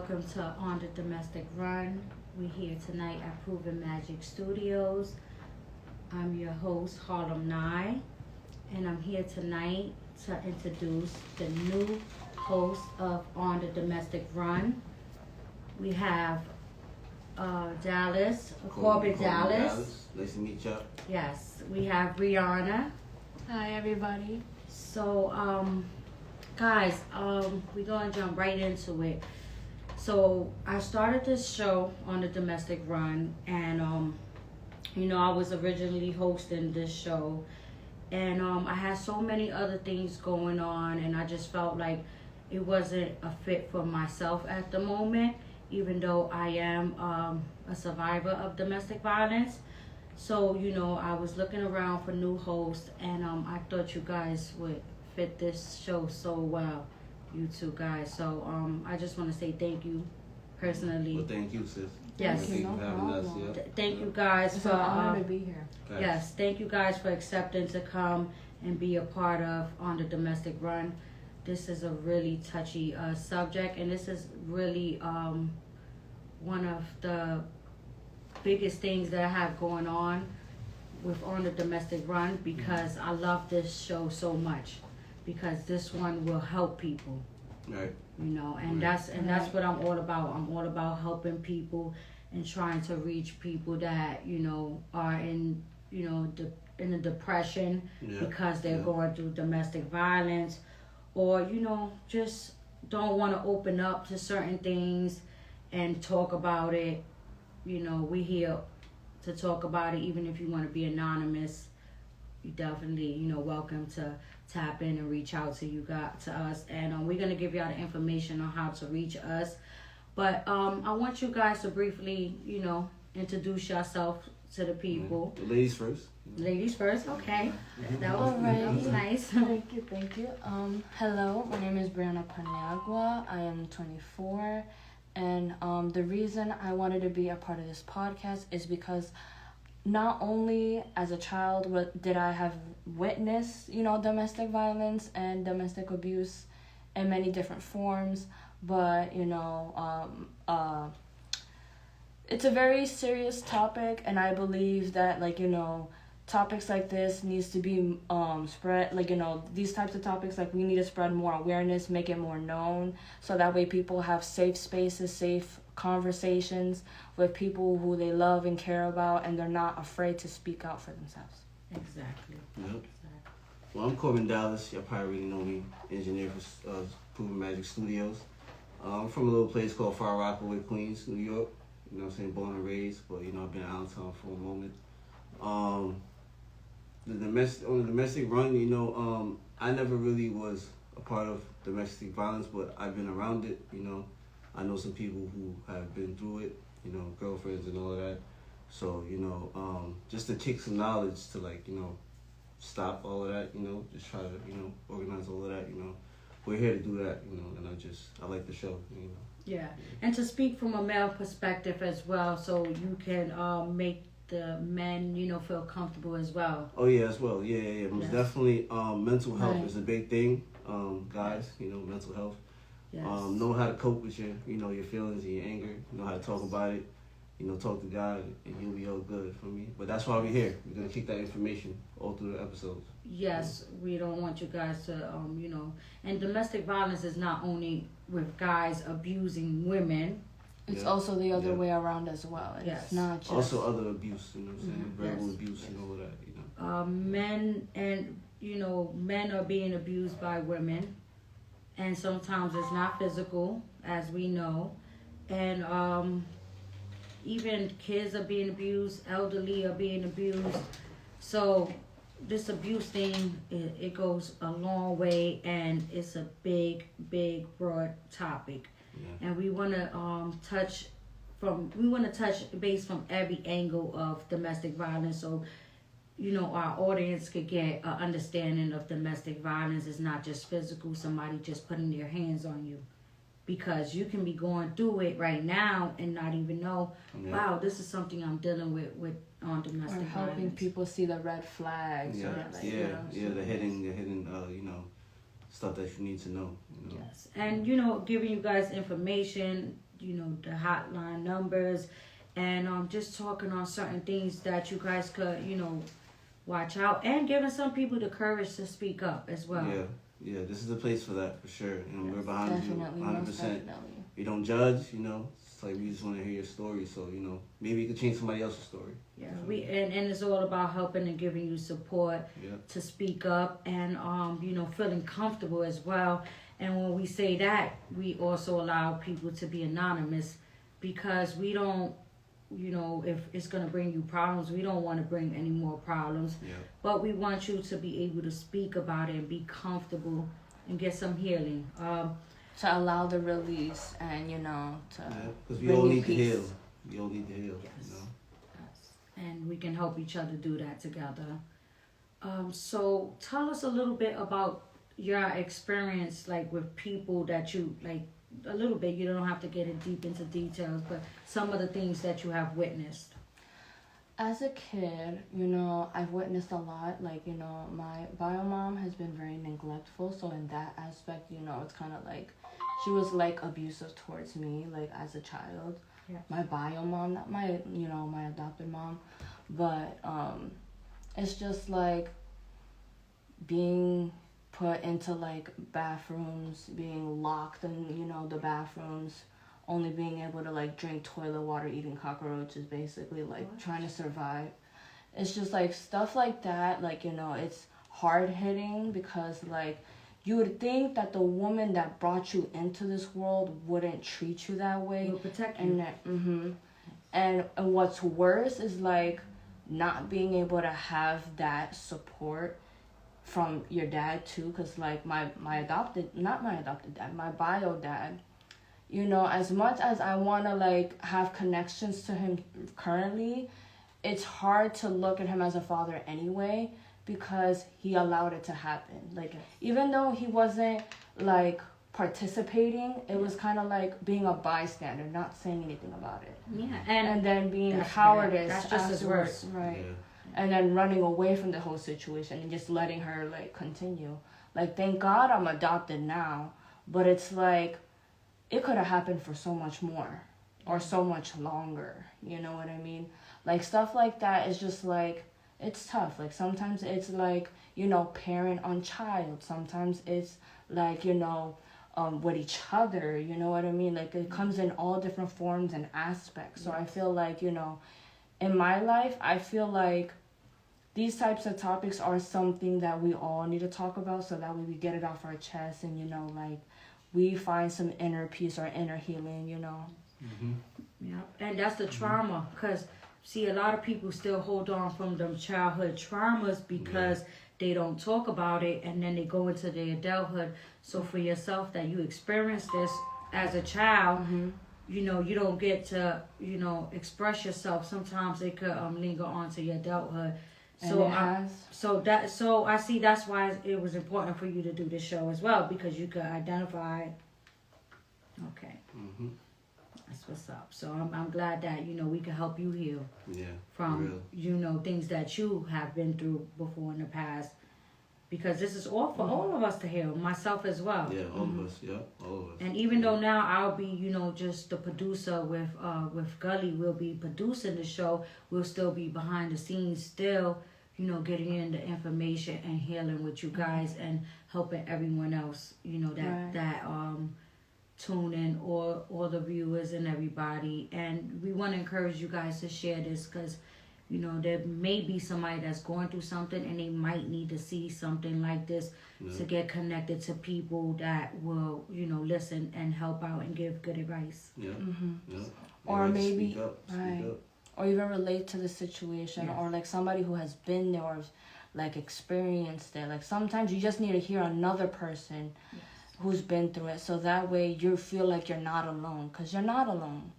welcome to On the Domestic Run. We're here tonight at Proven Magic Studios. I'm your host, Harlem Nye, and I'm here tonight to introduce the new host of On the Domestic Run. We have Dallas, Corbin Dallas. Nice to meet y'all. Yes, we have Briana. Hi, everybody. So, guys, we're going to jump right into it. So, I started this show on the Domestic Run, and, I was originally hosting this show, and I had so many other things going on, and I just felt like it wasn't a fit for myself at the moment, even though I am a survivor of domestic violence. So, I was looking around for new hosts, and I thought you guys would fit this show so well, you two guys. So, I just want to say thank you personally. Well, thank you, sis. Yes. Thank you for having us. Yeah. Thank you guys It's for an honor to be here. Guys. yes, thank you guys for accepting to come and be a part of On the Domestic Run. This is a really touchy subject, and this is really one of the biggest things that I have going on with On the Domestic Run, because I love this show so much, because this one will help people. Right. And that's what I'm all about. I'm all about helping people and trying to reach people that are in in a depression because they're going through domestic violence, or just don't want to open up to certain things and talk about it. We're here to talk about it. Even if you want to be anonymous, you definitely welcome to tap in and reach out to us, and we're gonna give y'all the information on how to reach us. But I want you guys to briefly introduce yourself to the people. The ladies first. Ladies first, okay. That was nice. Thank you. Hello, my name is Briana Paniagua. I am 24, and the reason I wanted to be a part of this podcast is because not only as a child did I have witnessed, domestic violence and domestic abuse in many different forms, but, it's a very serious topic, and I believe that, topics like this needs to be spread, these types of topics, we need to spread more awareness, make it more known, so that way people have safe spaces, safe conversations with people who they love and care about, and they're not afraid to speak out for themselves. Exactly. Yep. Well, I'm Corbin Dallas. Y'all probably already know me. Engineer for Proven Magic Studios. I'm from a little place called Far Rockaway, Queens, New York. Born and raised, but I've been out of town for a moment. On the domestic run, I never really was a part of domestic violence, but I've been around it. I know some people who have been through it, girlfriends and all of that. So, just to kick some knowledge to stop all of that, just try to, organize all of that, We're here to do that, and I like the show, Yeah, and to speak from a male perspective as well, so you can make the men, feel comfortable as well. Oh yeah, as well. Yeah. Most definitely, mental health is a big thing, guys. Mental health. Yes. Know how to cope with your feelings and your anger. Know how to talk about it. Talk to God, and you'll be all good for me. But that's why we're here. We're gonna kick that information all through the episodes. Yes, we don't want you guys to, and domestic violence is not only with guys abusing women. It's also the other way around as well. It's not just... Also other abuse, verbal abuse and all of that, Men and, men are being abused by women. And sometimes it's not physical, as we know. And even kids are being abused, elderly are being abused. So this abuse thing, it goes a long way, and it's a big, broad topic. Yeah. And we want to touch base from every angle of domestic violence, so our audience could get an understanding of domestic violence. It's not just physical, somebody just putting their hands on you, because you can be going through it right now and not even know, wow, this is something I'm dealing with on domestic violence. Or helping people see the red flags. The hidden stuff that you need to know. Yes, and giving you guys information the hotline numbers, and just talking on certain things that you guys could, watch out, and giving some people the courage to speak up as well. Yeah, this is the place for that, for sure. And we're behind you, Definitely, 100%. most definitely. We don't judge, It's like we just want to hear your story, so maybe you could change somebody else's story. Yeah, and it's all about helping and giving you support to speak up, and feeling comfortable as well. And when we say that, we also allow people to be anonymous, because we don't, if it's gonna bring you problems, we don't want to bring any more problems. Yeah. But we want you to be able to speak about it and be comfortable and get some healing. To allow the release, and because we all need to heal. We all need to heal. Yes. Yes. And we can help each other do that together. So tell us a little bit about your experience, like with people that you like. A little bit. You don't have to get in deep into details, but some of the things that you have witnessed. As a kid, I've witnessed a lot. Like, my bio mom has been very neglectful. So in that aspect, it's kind of like she was like abusive towards me, like as a child. Yeah. My bio mom, not my, my adopted mom, but it's just like being put into like bathrooms, being locked in, the bathrooms, only being able to like drink toilet water, eating cockroaches, basically like trying to survive. It's just like stuff like that, like, it's hard hitting, because like you would think that the woman that brought you into this world wouldn't treat you that way. Will protect you. And what's worse is like not being able to have that support from your dad too, because like my bio dad, as much as I want to like have connections to him currently, it's hard to look at him as a father anyway, because he allowed it to happen. Like, even though he wasn't like participating, it was kind of like being a bystander, not saying anything about it. Yeah, and then being cowardice. That's just as worse, right? Yeah. And then running away from the whole situation and just letting her like continue. Like, thank God I'm adopted now, but it's like it could have happened for so much more or so much longer. You know what I mean? Like, stuff like that is just like, it's tough. Like, sometimes it's like, parent on child. Sometimes it's like, with each other. You know what I mean? Like, it comes in all different forms and aspects. So I feel like, in my life, I feel like these types of topics are something that we all need to talk about, so that way we get it off our chest, and like we find some inner peace or inner healing. Yeah, and that's the trauma, because see, a lot of people still hold on from them childhood traumas because they don't talk about it, and then they go into their adulthood. So for yourself, that you experienced this as a child, you don't get to express yourself. Sometimes it could linger on to your adulthood. So I see that's why it was important for you to do this show as well, because you could identify. Okay. That's what's up. So I'm glad that we can help you heal. Yeah. From things that you have been through before in the past, because this is all for all of us to heal, myself as well. Yeah, all of us. Yeah, all of us. And even though now I'll be just the producer with Gully, we'll be producing the show. We'll still be behind the scenes, still getting in the information and healing with you guys and helping everyone else. That tune in, all the viewers and everybody. And we want to encourage you guys to share this, because there may be somebody that's going through something, and they might need to see something like this to get connected to people that will listen and help out and give good advice. Or maybe speak up. Or even relate to the situation, or like somebody who has been there or like experienced it. Like, sometimes you just need to hear another person who's been through it, so that way you feel like you're not alone, because you're not alone.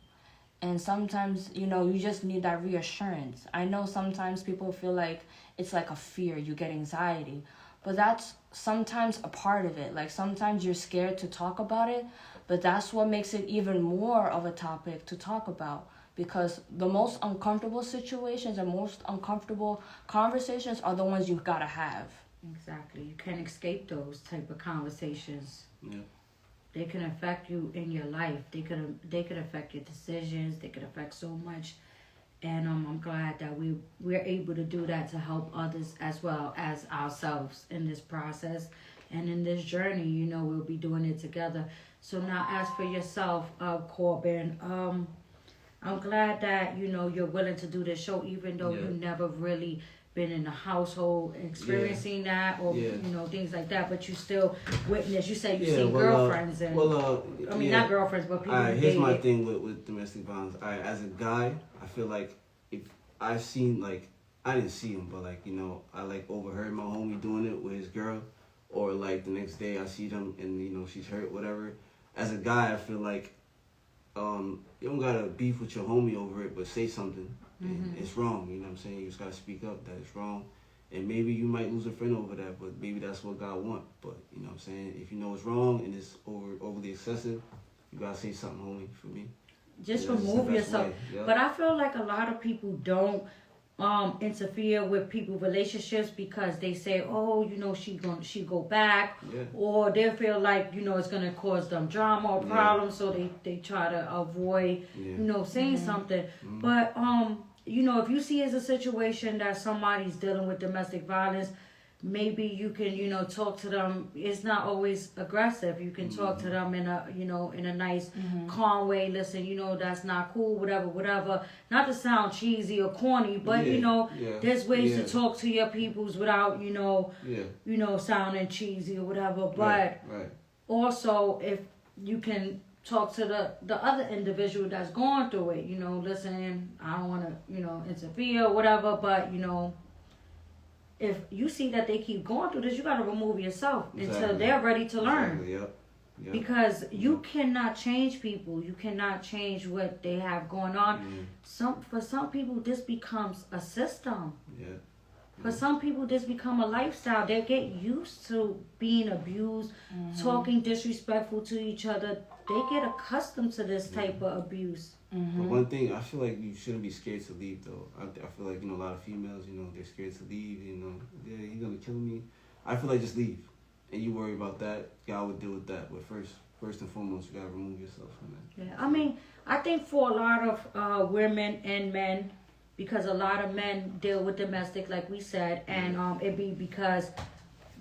And sometimes you just need that reassurance. I know sometimes people feel like it's like a fear, you get anxiety, but that's sometimes a part of it. Like, sometimes you're scared to talk about it, but that's what makes it even more of a topic to talk about, because the most uncomfortable situations and most uncomfortable conversations are the ones you've got to have. Exactly. You can't escape those type of conversations. Yeah. They can affect you in your life. They could affect your decisions. They could affect so much. And I'm glad that we're able to do that to help others as well as ourselves in this process and in this journey. You know, we'll be doing it together. So now, as for yourself, Corbin, I'm glad that you know you're willing to do this show, even though you never really been in a household experiencing that or you know things like that, but you still witness. You said you see girlfriends and I mean not girlfriends, but people. Here's my thing with domestic violence. As a guy, I feel like if I've seen like I didn't see him, but like you know I like overheard my homie doing it with his girl, or like the next day I see them and you know she's hurt, whatever. As a guy, I feel like you don't gotta beef with your homie over it, but say something. And it's wrong, you know what I'm saying? You just gotta speak up that it's wrong. And maybe you might lose a friend over that, but maybe that's what God wants. But you know what I'm saying? If you know it's wrong and it's overly excessive, you gotta say something, homie, for me. Just remove yourself. Yep. But I feel like a lot of people don't interfere with people's relationships because they say, oh, you know, she go back, or they feel like you know it's gonna cause them drama or problems, so they try to avoid you know saying something. But you know, if you see as a situation that somebody's dealing with domestic violence, maybe you can, you know, talk to them. It's not always aggressive. You can talk to them in a, you know, in a nice, calm way. Listen, you know, that's not cool, whatever. Not to sound cheesy or corny, but, you know, there's ways to talk to your peoples without, you know, sounding cheesy or whatever. But also, if you can talk to the other individual that's going through it, you know, listen, I don't want to, you know, interfere or whatever, but, you know, if you see that they keep going through this, you got to remove yourself until they're ready to learn. Yep. Because you cannot change people. You cannot change what they have going on. For some people, this becomes a system. For some people, this become a lifestyle. They get used to being abused, talking disrespectful to each other. They get accustomed to this type of abuse. But one thing, I feel like you shouldn't be scared to leave, though. I feel like, you know, a lot of females, you know, they're scared to leave, you know. Yeah, he's going to kill me. I feel like just leave. And you worry about that, God would deal with that. But first and foremost, you got to remove yourself from that. Yeah, I mean, I think for a lot of women and men, because a lot of men deal with domestic, like we said, and it be because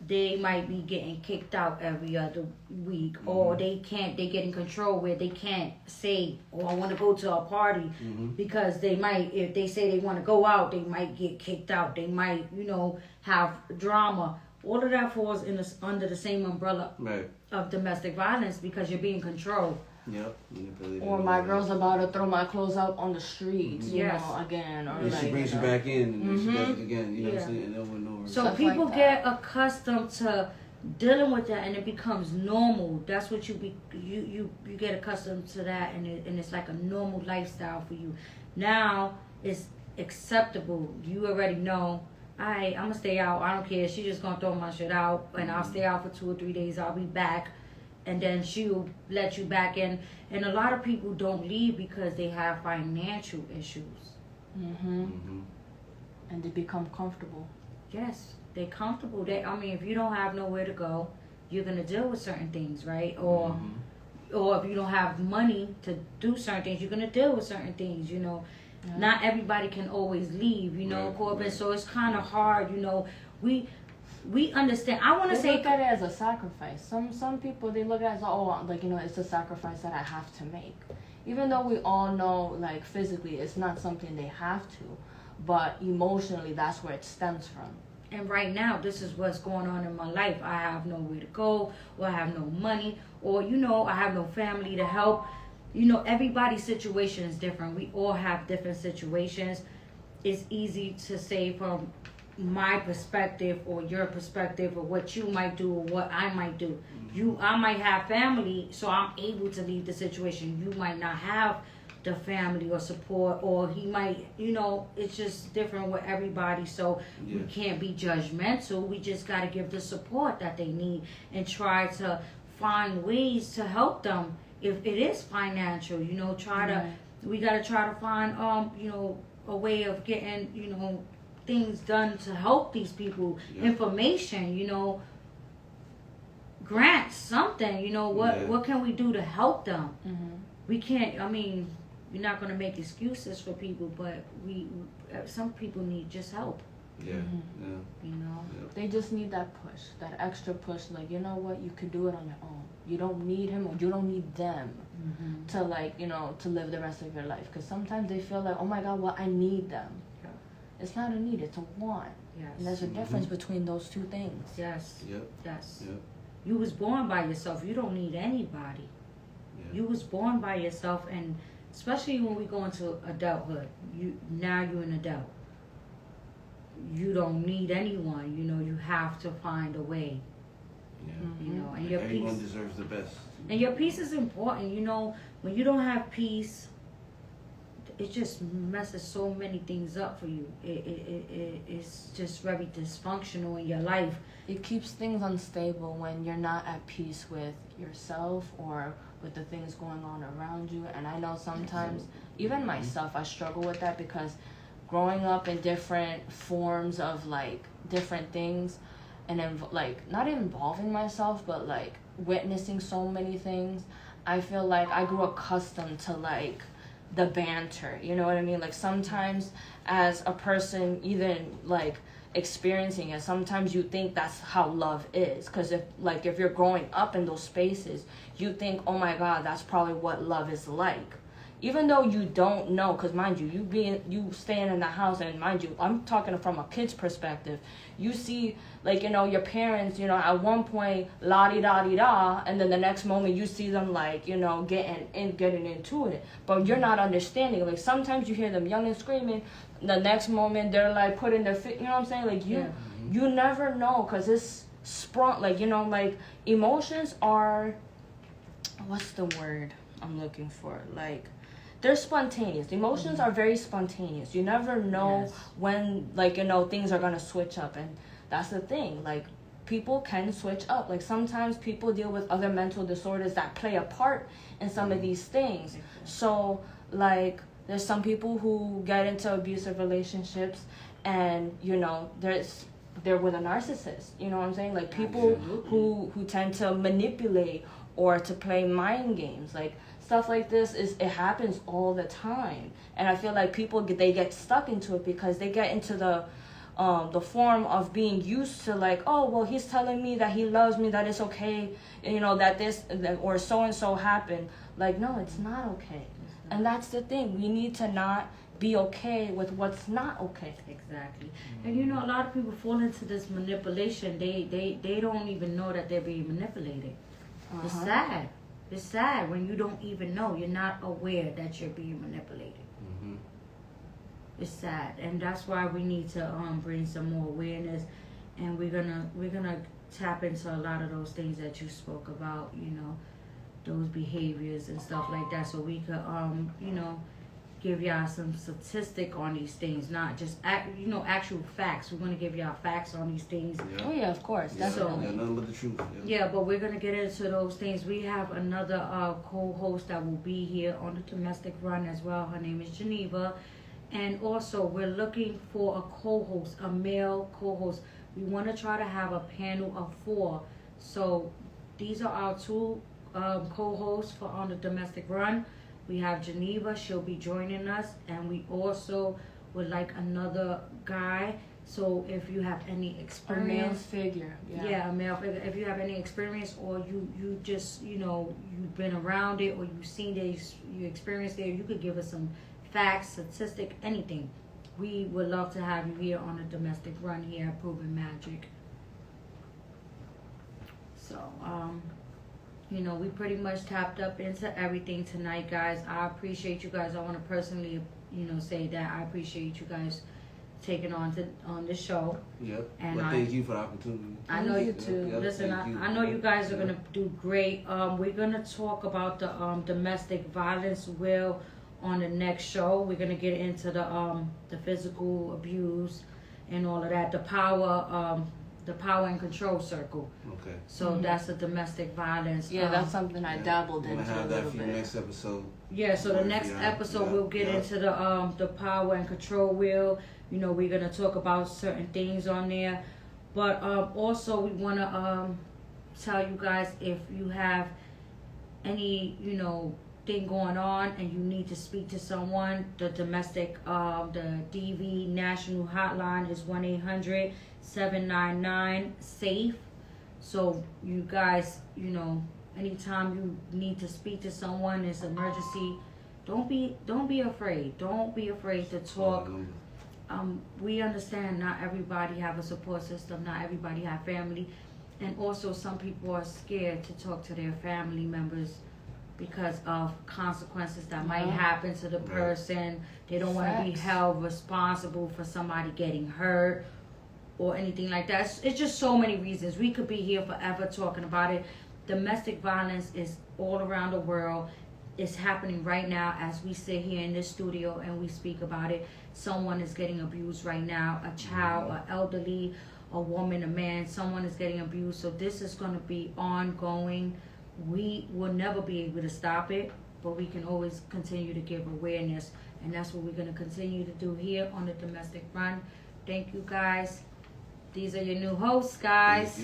they might be getting kicked out every other week, or they get in control where they can't say, oh, I want to go to a party, because they might, if they say they want to go out, they might get kicked out. They might, you know, have drama. All of that falls under the same umbrella of domestic violence because you're being controlled. Yep. Or my girl's about to throw my clothes out on the streets, you know, again. Or and like, she brings you back in and then she does it again, you know what I'm saying? And over and over. So Stuff people like get accustomed to dealing with that and it becomes normal. That's what you get accustomed to that, and it's like a normal lifestyle for you. Now it's acceptable. You already know, I'm going to stay out. I don't care. She's just going to throw my shit out and I'll stay out for 2 or 3 days. I'll be back. And then she'll let you back in. And a lot of people don't leave because they have financial issues. And they become comfortable. Yes, they're comfortable. I mean, if you don't have nowhere to go, you're going to deal with certain things, right? Or if you don't have money to do certain things, you're going to deal with certain things, you know. Not everybody can always leave, you know, Corbin. So it's kind of hard, you know. We understand. I want to say, look at it as a sacrifice. Some people, they look at it as, oh, like, you know, it's a sacrifice that I have to make. Even though we all know, like, physically it's not something they have to, but emotionally that's where it stems from. And right now, this is what's going on in my life. I have nowhere to go, or I have no money, or, you know, I have no family to help. You know, everybody's situation is different. We all have different situations. It's easy to say from my perspective or your perspective, or what you might do or what I might do. I might have family, so I'm able to leave the situation. You might not have the family or support, or he might, you know, it's just different with everybody. So we can't be judgmental. We just got to give the support that they need and try to find ways to help them. If it is financial, you know, we got to try to find, you know, a way of getting, you know, things done to help these people. Information, you know, grant something. You know, what can we do to help them? Mm-hmm. We can't. I mean, we're not gonna make excuses for people, but some people need just help. Yeah, yeah. You know, they just need that push, that extra push. Like, you know what, you could do it on your own. You don't need him, or you don't need them to, like, you know, to live the rest of your life. Because sometimes they feel like, oh my God, well, I need them. Yeah. It's not a need, it's a want. Yes. And there's a difference between those two things. Yes. Yep. Yes. Yep. You was born by yourself. You don't need anybody. Yeah. You was born by yourself, and especially when we go into adulthood, you're an adult. You don't need anyone. You know, you have to find a way. Yeah. You know, and your Everyone peace. deserves the best. And your peace is important. You know, when you don't have peace, it just messes so many things up for you. It's just very dysfunctional in your life. It keeps things unstable when you're not at peace with yourself or with the things going on around you. And I know sometimes, even myself, I struggle with that because growing up in different forms of, like, different things, and then, like, not involving myself, but, like, witnessing so many things, I feel like I grew accustomed to, like, the banter, you know what I mean? Like, sometimes as a person, even, like, experiencing it, sometimes you think that's how love is, because if you're growing up in those spaces, you think, oh my God, that's probably what love is like. Even though you don't know, because mind you, you staying in the house, and mind you, I'm talking from a kid's perspective. You see, like, you know, your parents, you know, at one point, la-di-da-di-da, and then the next moment you see them, like, you know, getting into it. But you're not understanding. Like, sometimes you hear them yelling and screaming, the next moment they're, like, putting their feet, you know what I'm saying? Like, you never know, because it's sprung, like, you know, like, emotions are, what's the word I'm looking for? Like, they're spontaneous. Emotions are very spontaneous. You never know when, like, you know, things are gonna switch up, and that's the thing. Like, people can switch up. Like, sometimes people deal with other mental disorders that play a part in some of these things. So, like, there's some people who get into abusive relationships, and, you know, they're with a narcissist. You know what I'm saying? Like, people who tend to manipulate or to play mind games, like, stuff like this it happens all the time. And I feel like people they get stuck into it because they get into the form of being used to, like, oh, well, he's telling me that he loves me, that it's okay, you know, that this or so and so happened. Like, no, it's not okay. And that's the thing. We need to not be okay with what's not okay. Exactly. And you know, a lot of people fall into this manipulation. They don't even know that they're being manipulated. It's sad. It's sad when you don't even know. You're not aware that you're being manipulated. It's sad, and that's why we need to bring some more awareness, and we're gonna tap into a lot of those things that you spoke about. You know, those behaviors and stuff like that, so we could you know, give y'all some statistic on these things, not just actual facts. We're gonna give y'all facts on these things. Oh yeah, of course. That's nothing but the truth. Yeah, but we're gonna get into those things. We have another co-host that will be here on the domestic run as well. Her name is Geneva, and also we're looking for a co-host, a male co-host. We want to try to have a panel of 4. So these are our 2 co-hosts for on the domestic run. We have Geneva, she'll be joining us, and we also would like another guy. So if you have any experience, a male figure, a male figure. If you have any experience, or you just, you know, you've been around it, or you've seen it, you experienced it, you could give us some facts, statistic, anything. We would love to have you here on a domestic run here at Proven Magic. So you know, we pretty much tapped up into everything tonight, guys. I appreciate you guys. I want to personally, you know, say that I appreciate you guys taking on the show. Yep. And well, thank you for the opportunity. I know you too. Yep, listen, I know you guys are gonna do great. We're gonna talk about the domestic violence will on the next show. We're gonna get into the physical abuse and all of that. The power and control circle. Okay. So that's the domestic violence. Yeah, that's something I dabbled into. We'll have that for you next episode. Yeah, so the next episode we'll get into the power and control wheel. You know, we're gonna talk about certain things on there, but also we wanna tell you guys, if you have any, thing going on and you need to speak to someone, the domestic, the DV national hotline is 1-800-799-SAFE. So you guys, anytime you need to speak to someone, it's emergency. Don't be afraid. Don't be afraid to talk. We understand not everybody have a support system. Not everybody have family, and also some people are scared to talk to their family members because of consequences that might happen to the person. They don't want to be held responsible for somebody getting hurt or anything like that. It's just so many reasons. We could be here forever talking about it. Domestic violence is all around the world. It's happening right now as we sit here in this studio and we speak about it. Someone is getting abused right now. A child, an elderly, a woman, a man, someone is getting abused. So this is going to be ongoing. We will never be able to stop it, but we can always continue to give awareness. And that's what we're going to continue to do here on the Domestic Run. Thank you, guys. These are your new hosts, guys.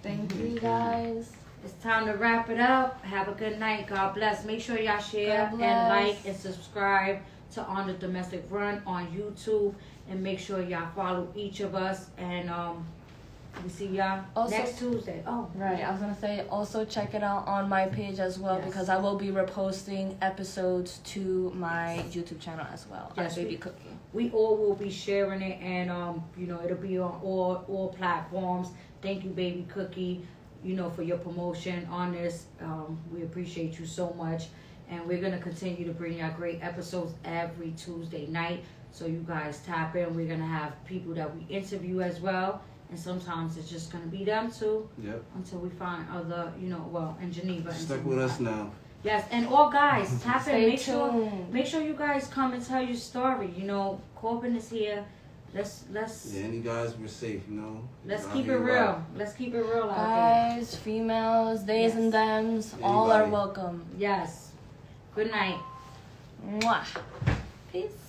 Thank you, guys. It's time to wrap it up. Have a good night. God bless. Make sure y'all share and like and subscribe to On the Domestic Run on YouTube. And make sure y'all follow each of us. And we see y'all also, next Tuesday. Oh, right. I was going to say, also check it out on my page as well, because I will be reposting episodes to my YouTube channel as well. Yes, Baby Cookie. We all will be sharing it, and it'll be on all platforms. Thank you, Baby Cookie, for your promotion on this. We appreciate you so much, and we're gonna continue to bring y'all great episodes every Tuesday night. So you guys tap in. We're gonna have people that we interview as well, and sometimes it's just gonna be them too. Yep. Until we find other, in Geneva. Stuck with us now. Yes, and all guys, tap in. Make tuned. sure you guys come and tell your story. Corbin is here. Let's. Yeah, any guys, we're safe. Let's keep it real. Out. Let's keep it real out Guys, females, theys and thems, all are welcome. there. Yes. Good night. Mwah. Peace.